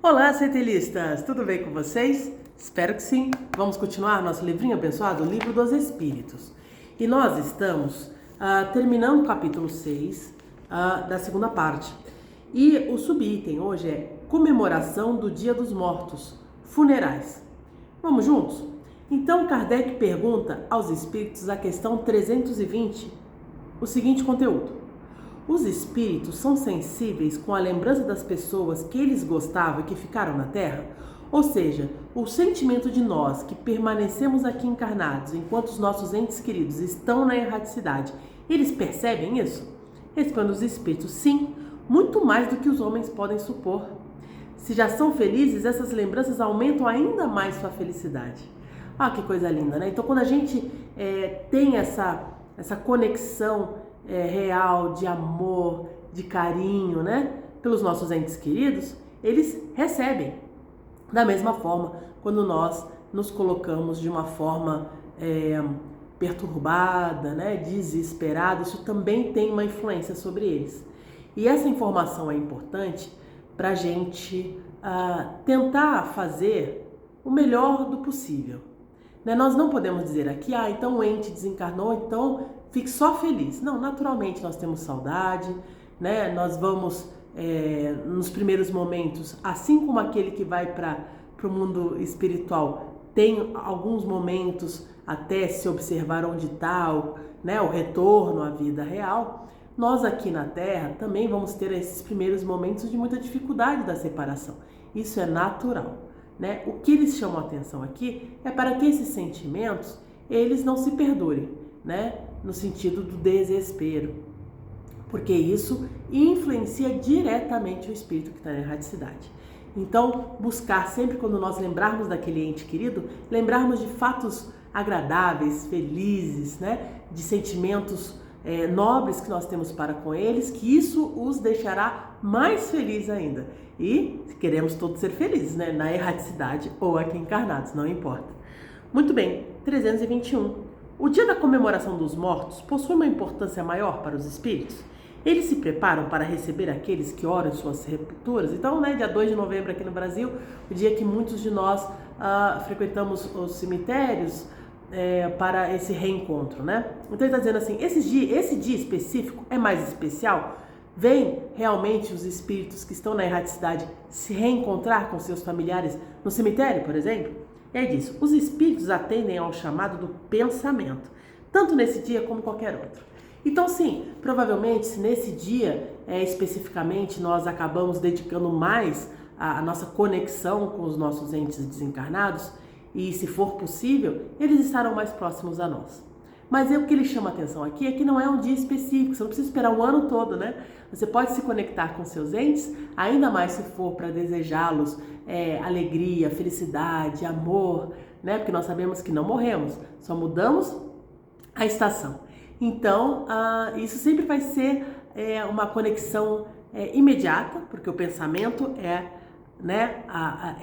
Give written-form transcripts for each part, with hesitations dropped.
Olá, centelistas! Tudo bem com vocês? Espero que sim. Vamos continuar nosso livrinho abençoado, o Livro dos Espíritos. E nós estamos terminando o capítulo 6 da segunda parte. E o subitem hoje é comemoração do Dia dos Mortos, funerais. Vamos juntos? Então Kardec pergunta aos espíritos a questão 320, o seguinte conteúdo: os espíritos são sensíveis com a lembrança das pessoas que eles gostavam e que ficaram na Terra? Ou seja, o sentimento de nós que permanecemos aqui encarnados enquanto os nossos entes queridos estão na erraticidade, eles percebem isso? Responde os espíritos: sim, muito mais do que os homens podem supor. Se já são felizes, essas lembranças aumentam ainda mais sua felicidade. Ah, que coisa linda, né? Então, quando a gente tem essa conexão real de amor, de carinho, né, pelos nossos entes queridos, eles recebem. Da mesma forma, quando nós nos colocamos de uma forma perturbada, né, desesperada, isso também tem uma influência sobre eles. E essa informação é importante para a gente tentar fazer o melhor do possível. Né? Nós não podemos dizer aqui, então o ente desencarnou, então fique só feliz. Não, naturalmente nós temos saudade, né? Nós vamos, nos primeiros momentos, assim como aquele que vai para o mundo espiritual, tem alguns momentos até se observar onde está, né, o retorno à vida real. Nós aqui na Terra também vamos ter esses primeiros momentos de muita dificuldade da separação. Isso é natural. Né? O que eles chamam a atenção aqui é para que esses sentimentos eles não se perdurem, né? No sentido do desespero, porque isso influencia diretamente o espírito que está na erraticidade. Então, buscar sempre, quando nós lembrarmos daquele ente querido, lembrarmos de fatos agradáveis, felizes, né? De sentimentos nobres que nós temos para com eles, que isso os deixará mais felizes ainda. E queremos todos ser felizes, né? Na erraticidade ou aqui encarnados, não importa. Muito bem, 321. O dia da comemoração dos mortos possui uma importância maior para os espíritos? Eles se preparam para receber aqueles que oram em suas sepulturas? Então, né, dia 2 de novembro aqui no Brasil, o dia que muitos de nós frequentamos os cemitérios, para esse reencontro, né? Então ele está dizendo assim, esse dia específico é mais especial? Vêm realmente os espíritos que estão na erraticidade se reencontrar com seus familiares no cemitério, por exemplo? E aí diz, os espíritos atendem ao chamado do pensamento, tanto nesse dia como qualquer outro. Então sim, provavelmente se nesse dia especificamente nós acabamos dedicando mais a nossa conexão com os nossos entes desencarnados, e se for possível, eles estarão mais próximos a nós. Mas o que ele chama a atenção aqui é que não é um dia específico, você não precisa esperar o ano todo, né? Você pode se conectar com seus entes, ainda mais se for para desejá-los alegria, felicidade, amor, né? Porque nós sabemos que não morremos, só mudamos a estação. Então, isso sempre vai ser uma conexão imediata, porque o pensamento é, né,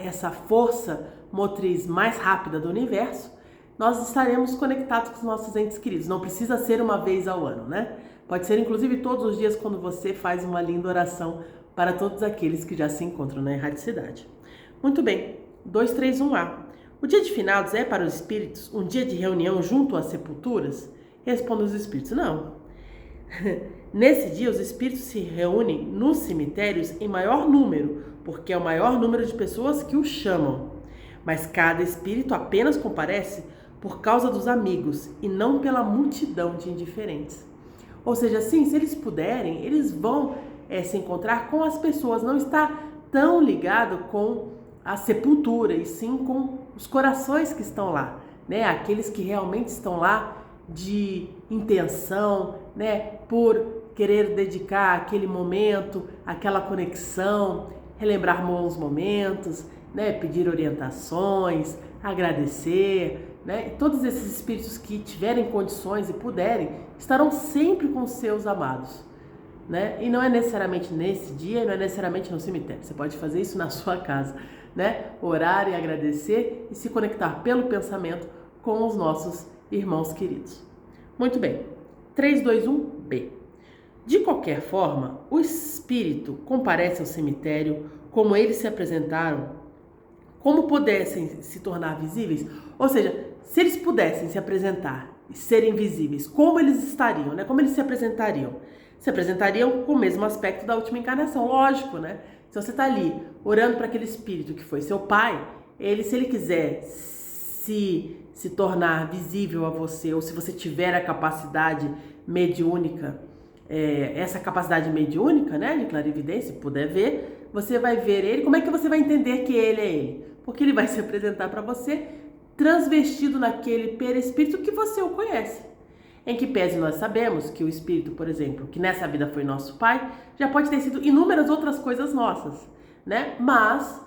essa força motriz mais rápida do universo. Nós estaremos conectados com os nossos entes queridos. Não precisa ser uma vez ao ano, né? Pode ser inclusive todos os dias quando você faz uma linda oração para todos aqueles que já se encontram na erraticidade. Muito bem, 231A. O dia de finados é para os espíritos um dia de reunião junto às sepulturas? Respondem os espíritos, não. Nesse dia os espíritos se reúnem nos cemitérios em maior número, porque é o maior número de pessoas que o chamam. Mas cada espírito apenas comparece por causa dos amigos e não pela multidão de indiferentes. Ou seja, sim, se eles puderem, eles vão se encontrar com as pessoas, não está tão ligado com a sepultura, e sim com os corações que estão lá, né? Aqueles que realmente estão lá de intenção, né? Por querer dedicar aquele momento, aquela conexão, relembrar bons momentos, né, pedir orientações, agradecer, né? E todos esses espíritos que tiverem condições e puderem, estarão sempre com seus amados, né? E não é necessariamente nesse dia, não é necessariamente no cemitério. Você pode fazer isso na sua casa, né? Orar e agradecer e se conectar pelo pensamento com os nossos irmãos queridos. Muito bem. 321B. De qualquer forma, o espírito comparece ao cemitério como eles se apresentaram, como pudessem se tornar visíveis, ou seja, se eles pudessem se apresentar e serem visíveis, como eles estariam, né? Como eles se apresentariam? Se apresentariam com o mesmo aspecto da última encarnação, lógico, né? Se você está ali orando para aquele espírito que foi seu pai, se ele quiser se tornar visível a você, ou se você tiver a capacidade mediúnica, essa capacidade mediúnica, né, de clarividência, se puder ver, você vai ver ele. Como é que você vai entender que ele é ele? Porque ele vai se apresentar para você transvestido naquele perispírito que você o conhece. Em que pese nós sabemos que o espírito, por exemplo, que nessa vida foi nosso pai, já pode ter sido inúmeras outras coisas nossas, né? Mas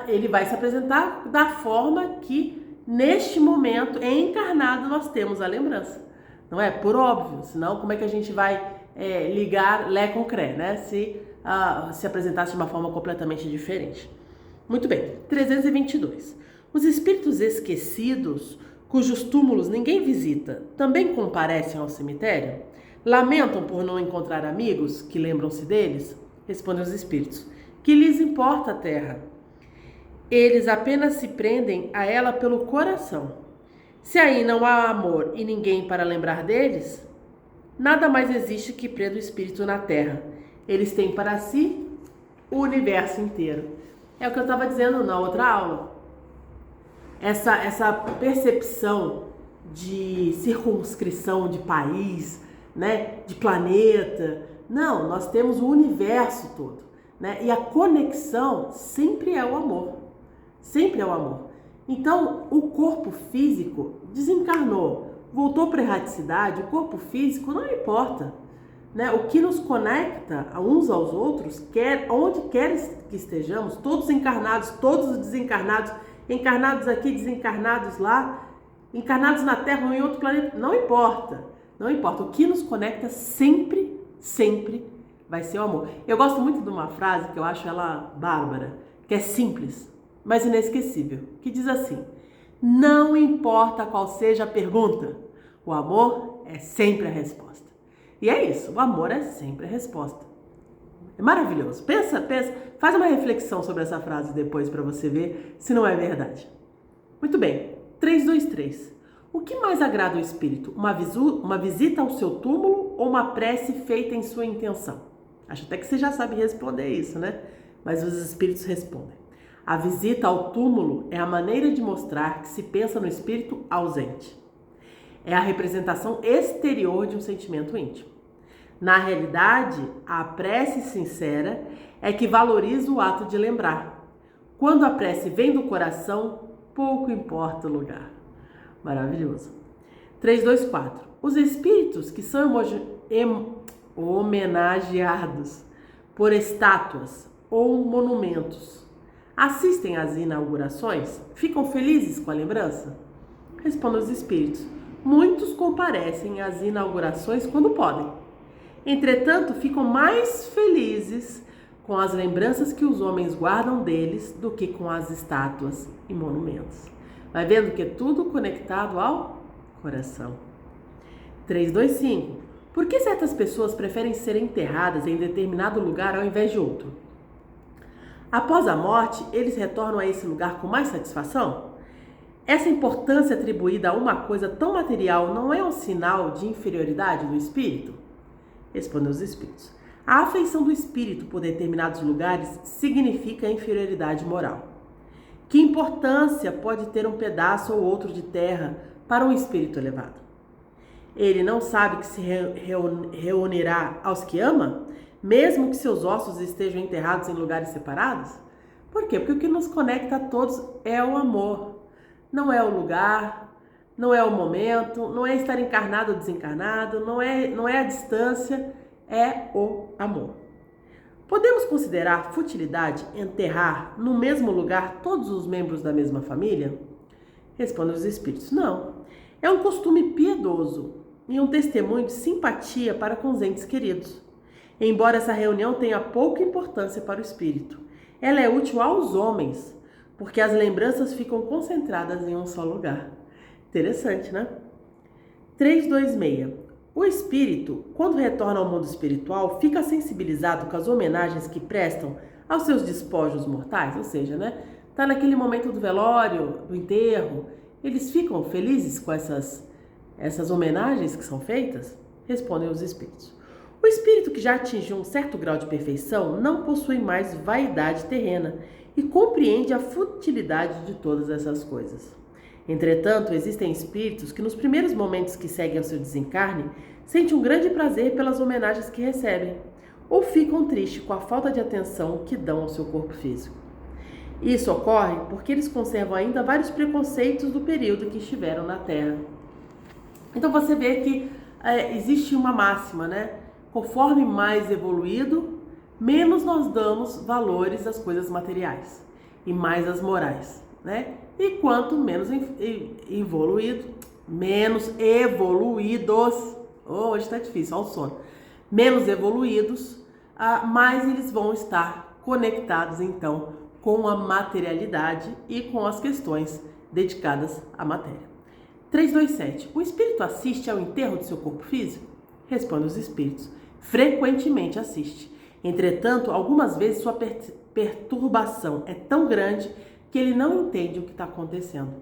ele vai se apresentar da forma que neste momento, encarnado, nós temos a lembrança. Não é? Por óbvio, senão como é que a gente vai ligar Lé com Cré, né? Se apresentasse de uma forma completamente diferente. Muito bem, 322. Os espíritos esquecidos, cujos túmulos ninguém visita, também comparecem ao cemitério? Lamentam por não encontrar amigos que lembram-se deles? Respondem os espíritos. Que lhes importa a terra? Eles apenas se prendem a ela pelo coração. Se aí não há amor e ninguém para lembrar deles, nada mais existe que prenda o espírito na terra. Eles têm para si o universo inteiro. É o que eu estava dizendo na outra aula. Essa percepção de circunscrição de país, né, de planeta. Não, nós temos o universo todo, né? E a conexão sempre é o amor. Sempre é o amor. Então, o corpo físico desencarnou, voltou para a erraticidade, o corpo físico não importa, né? O que nos conecta uns aos outros, onde quer que estejamos, todos encarnados, todos desencarnados, encarnados aqui, desencarnados lá, encarnados na Terra ou em outro planeta, não importa. Não importa. O que nos conecta sempre, sempre vai ser o amor. Eu gosto muito de uma frase que eu acho ela bárbara, que é simples, mas inesquecível, que diz assim: não importa qual seja a pergunta, o amor é sempre a resposta. E é isso, o amor é sempre a resposta. É maravilhoso. Pensa, faz uma reflexão sobre essa frase depois para você ver se não é verdade. Muito bem, 323. O que mais agrada ao espírito? Uma visita ao seu túmulo ou uma prece feita em sua intenção? Acho até que você já sabe responder isso, né? Mas os espíritos respondem. A visita ao túmulo é a maneira de mostrar que se pensa no espírito ausente. É a representação exterior de um sentimento íntimo. Na realidade, a prece sincera é que valoriza o ato de lembrar. Quando a prece vem do coração, pouco importa o lugar. Maravilhoso. 324. Os espíritos que são homenageados por estátuas ou monumentos assistem às inaugurações? Ficam felizes com a lembrança? Respondam os espíritos. Muitos comparecem às inaugurações quando podem. Entretanto, ficam mais felizes com as lembranças que os homens guardam deles do que com as estátuas e monumentos. Vai vendo que é tudo conectado ao coração. 325. Por que certas pessoas preferem ser enterradas em determinado lugar ao invés de outro? Após a morte, eles retornam a esse lugar com mais satisfação? Essa importância atribuída a uma coisa tão material não é um sinal de inferioridade do espírito? Respondem os espíritos. A afeição do espírito por determinados lugares significa inferioridade moral. Que importância pode ter um pedaço ou outro de terra para um espírito elevado? Ele não sabe que se reunirá aos que ama, mesmo que seus ossos estejam enterrados em lugares separados? Por quê? Porque o que nos conecta a todos é o amor. Não é o lugar, não é o momento, não é estar encarnado ou desencarnado, não é a distância, é o amor. Podemos considerar futilidade enterrar no mesmo lugar todos os membros da mesma família? Respondem os espíritos. Não. É um costume piedoso e um testemunho de simpatia para com os entes queridos. Embora essa reunião tenha pouca importância para o espírito, ela é útil aos homens, porque as lembranças ficam concentradas em um só lugar. Interessante, né? 326. O espírito, quando retorna ao mundo espiritual, fica sensibilizado com as homenagens que prestam aos seus despojos mortais, ou seja, né, tá naquele momento do velório, do enterro, eles ficam felizes com essas homenagens que são feitas? Respondem os espíritos. O espírito que já atingiu um certo grau de perfeição não possui mais vaidade terrena e compreende a futilidade de todas essas coisas. Entretanto, existem espíritos que nos primeiros momentos que seguem ao seu desencarne sentem um grande prazer pelas homenagens que recebem, ou ficam tristes com a falta de atenção que dão ao seu corpo físico. Isso ocorre porque eles conservam ainda vários preconceitos do período em que estiveram na Terra. Então você vê que existe uma máxima, né? Conforme mais evoluído, menos nós damos valores às coisas materiais e mais às morais, né? E quanto menos menos evoluídos, hoje está difícil, olha o sono, menos evoluídos, mais eles vão estar conectados então com a materialidade e com as questões dedicadas à matéria. 327. O espírito assiste ao enterro de seu corpo físico? Responde os espíritos. Frequentemente assiste. Entretanto, algumas vezes sua perturbação é tão grande que ele não entende o que está acontecendo.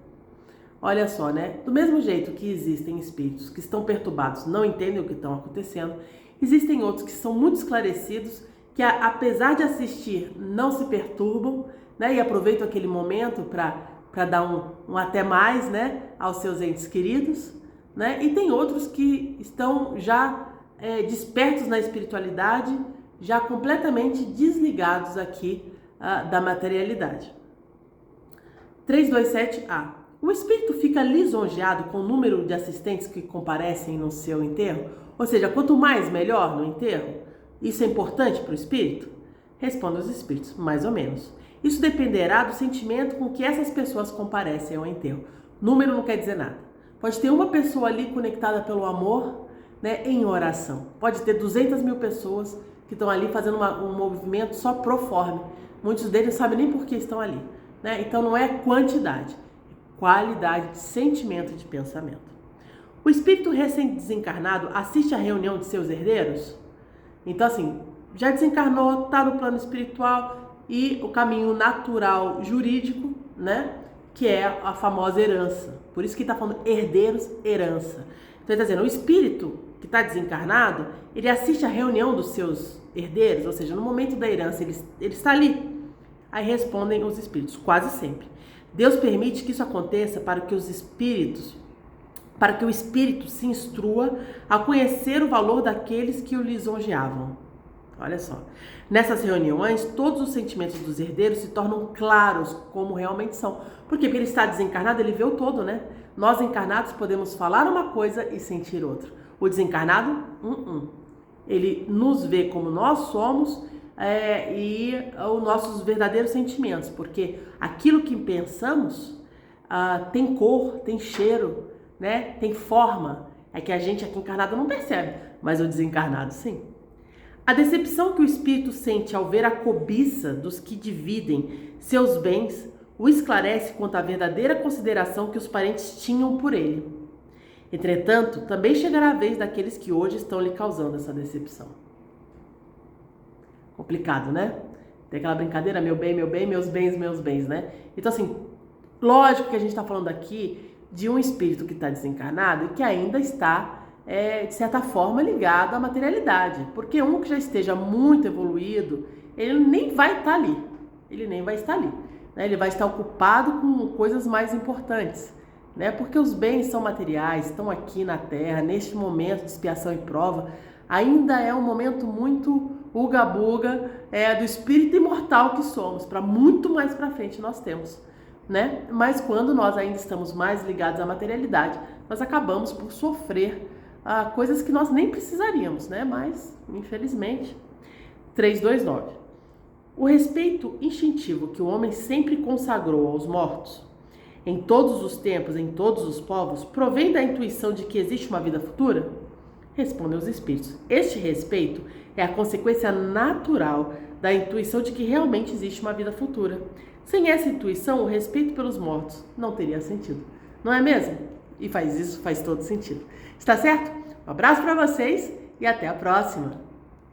Olha só, né? Do mesmo jeito que existem espíritos que estão perturbados, não entendem o que está acontecendo, existem outros que são muito esclarecidos, que apesar de assistir, não se perturbam, né? E aproveitam aquele momento para dar um até mais, né? Aos seus entes queridos, né? E tem outros que estão já despertos na espiritualidade, já completamente desligados aqui da materialidade. 327A. O espírito fica lisonjeado com o número de assistentes que comparecem no seu enterro? Ou seja, quanto mais melhor no enterro? Isso é importante para o espírito? Respondem os espíritos, mais ou menos. Isso dependerá do sentimento com que essas pessoas comparecem ao enterro. Número não quer dizer nada. Pode ter uma pessoa ali conectada pelo amor, né, em oração. Pode ter 200 mil pessoas que estão ali fazendo um movimento só pro forma. Muitos deles não sabem nem por que estão ali, né? Então não é quantidade, é qualidade de sentimento e de pensamento. O espírito recém-desencarnado assiste à reunião de seus herdeiros? Então assim, já desencarnou, está no plano espiritual e o caminho natural jurídico, né? Que é a famosa herança. Por isso que está falando herdeiros, herança. Então ele está dizendo, o espírito que está desencarnado, ele assiste à reunião dos seus herdeiros, ou seja, no momento da herança ele está ali. Aí respondem os espíritos, quase sempre. Deus permite que isso aconteça para que o espírito se instrua a conhecer o valor daqueles que o lisonjeavam. Olha só. Nessas reuniões, todos os sentimentos dos herdeiros se tornam claros como realmente são. Por quê? Porque ele está desencarnado, ele vê o todo, né? Nós encarnados podemos falar uma coisa e sentir outra. O desencarnado, ele nos vê como nós somos e os nossos verdadeiros sentimentos. Porque aquilo que pensamos tem cor, tem cheiro, né? Tem forma. É que a gente aqui encarnado não percebe, mas o desencarnado sim. A decepção que o espírito sente ao ver a cobiça dos que dividem seus bens o esclarece quanto à verdadeira consideração que os parentes tinham por ele. Entretanto, também chegará a vez daqueles que hoje estão lhe causando essa decepção. Complicado, né? Tem aquela brincadeira, meu bem, meus bens, né? Então assim, lógico que a gente está falando aqui de um espírito que está desencarnado e que ainda está de certa forma ligado à materialidade, porque um que já esteja muito evoluído, ele nem vai estar ali, né? Ele vai estar ocupado com coisas mais importantes, né? Porque os bens são materiais, estão aqui na Terra, neste momento de expiação e prova, ainda é um momento muito uga-buga do espírito imortal que somos, para muito mais para frente nós temos, né? Mas quando nós ainda estamos mais ligados à materialidade, nós acabamos por sofrer coisas que nós nem precisaríamos, né? Mas, infelizmente. 329. O respeito instintivo que o homem sempre consagrou aos mortos, em todos os tempos, em todos os povos, provém da intuição de que existe uma vida futura? Respondem os espíritos. Este respeito é a consequência natural da intuição de que realmente existe uma vida futura. Sem essa intuição, o respeito pelos mortos não teria sentido. Não é mesmo? E faz todo sentido. Está certo? Um abraço para vocês e até a próxima!